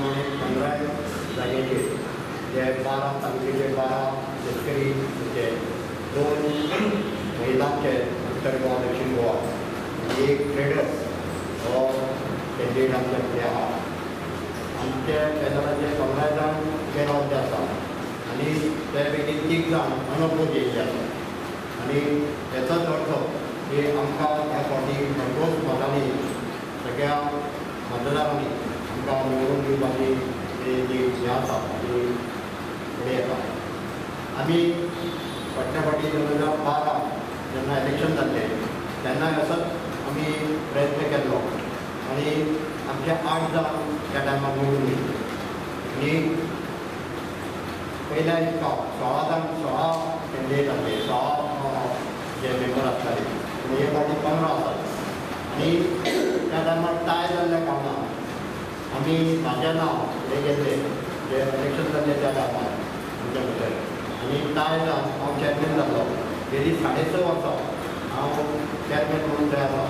प्रमाणे 15 जागेचेर जे 12 तालुक्याचे 12 शेतकरी म्हणजे 2 महिलांचे उत्तर गोवा दक्षिण गोवा आणि 1 ट्रेडर्स हो कॅन्डिडेट आमचे फुडें आहा. आमचे पॅनलाचे 15 जाण पेनॉलचे आसा आनी ते पैकी 3 जाण अनअपोज येयल्ले आसा. आनी हेचोच अर्थ की आमकां ह्या फावटी भरघोस मतांनी सगळ्या मतदारांनी आमकां निवडून दिवपाची जी हें आसा ती फुडें येता. आमी फाटल्या फावटी 2012 जेन्ना इलेक्शन जाल्लें तेन्ना असोच आमी प्रयत्न केल्लो आनी आमचे 8 जाण त्या टायमार निवडून दिले. आनी पयल्या दिसा 16 जाण 16 कॅन्डिडेट आसले, 16 जे मेंबर आसताले, पूण हे फावटी 15 आसात. आनी त्या टायमार टाय जाल्ल्या कारणान आमी म्हाजें नांव फुडें गेल्लें जे इलेक्शन जाल्लें त्या टायमार आमच्या भितर आनी टाय जावन हांव चॅरमॅन जाल्लो. गेलीं 6.5 वर्सां हांव चॅरमॅन म्हणून थंय आसा.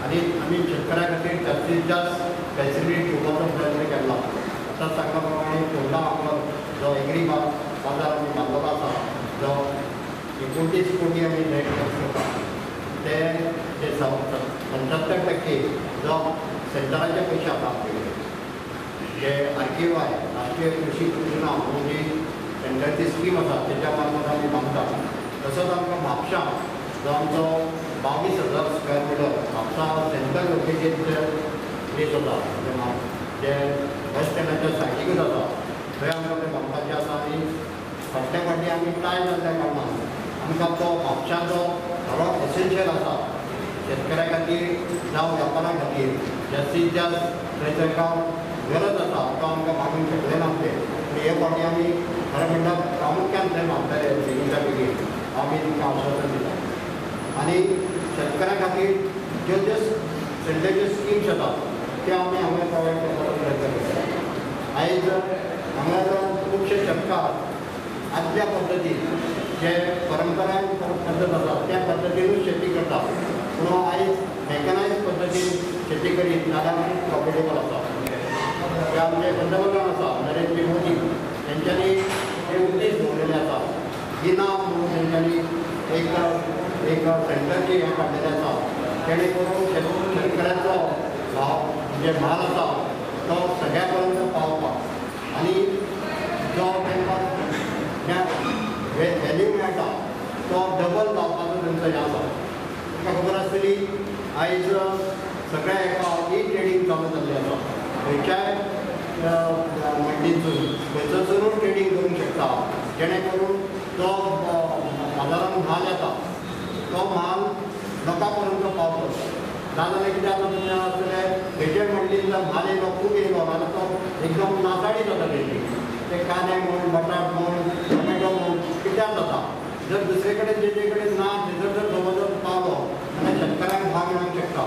आनी आमी शेतकऱ्यां खातीर जास्तीत जास्त फॅसिलिटी दिवपाचो प्रयत्न केल्लो. आतां सांगला प्रमाणे फोंडा आपलो जो एग्री बाजार आमी बांदलेलो आसा जो 29 कोटी आमी थंय खर्च करता ते 75% जो सेंटराचे पयशे आसा आमचे जे RKY राष्ट्रीय कृषी योजना म्हणून जी सेंटरची स्कीम आसा तेच्या मार्फत आमी बांदता. तसोच आमकां म्हापशां जो आमचो 22,000 स्क्वेअर मिटर म्हापसा सेंट्रल लोकेशनचे प्लेस आसा जे बस स्टँडाच्या सायडीकूच आसा थंय आमकां तें बांदपाचें आसा. आनी फाटल्या फावटी आमी टाय जाल्ल्या कारणान आमकां तो म्हापशाचो थोडो एसेन्शियल आसा शेतकऱ्या खातीर जावं व्यापाऱ्यां खातीर जास्तीत जास्त थंय तांकां गरज आसा तो आमकां मागूंक शकले ना ते. पूण हे फावटी आमी खरें म्हणल्यार प्रामुख्यान थंय मागताले बेगीच्या बेगीन आमी तुमकां आश्वासन दिता. आनी शेतकऱ्यां खातीर ज्यो ज्यो सेंटरच्यो स्किम्स येतात त्यो आमी हांगा प्रोवायड करपाचो प्रयत्न करता. आयज हांगा खुबशे शेतकार आदल्या पद्दतीन जे परंपरान पद्दत आसा त्या पद्दतीनूच शेती करता. पूण आयज मॅकनायज पद्दतीन शेती करीत जाल्यार प्रॉफिटेबल आसा. जे आमचे पंतप्रधान आसा नरेंद्र मोदी तेंच्यांनी हे उद्देश दवरलेले आसा. इनाम म्हणून तेंच्यांनी एक सेंटरची हें काडलेलें आसा जेणे करून शेतकऱ्याचो भाव म्हणजे म्हाल आसा तो सगळ्या पर्यंत पावपाक आनी जो तांकां व्हॅल्यू मेळटा तो डबल जावपाचो तेंचो हें आसा. तुमकां खबर आसतली आयज सगळ्या एका ई ट्रेडींग चालू जाल्लें आसा. खंयच्याय मंडींतसून खंयचोच ट्रेडींग करूंक शकता जेणे करून जो बाजारांत म्हाल येता तो म्हाल लोकां पर्यंत पावतलो. नाजाल्यार कितें जाता तुमचें आसतलें खंयच्याय मंडींत जर म्हाल येयलो खूब येयलो जाल्यार तो एकदम नासाडी जाता तेंची. ते कांदे म्हण बटाट म्हण टोमॅटो म्हण कित्याक जाता जर दुसरे कडेन जे कडेन ना थंयसर जर जवळ जवळ पावलो जाल्यार शेतकऱ्यांक भाव मेळूंक शकता.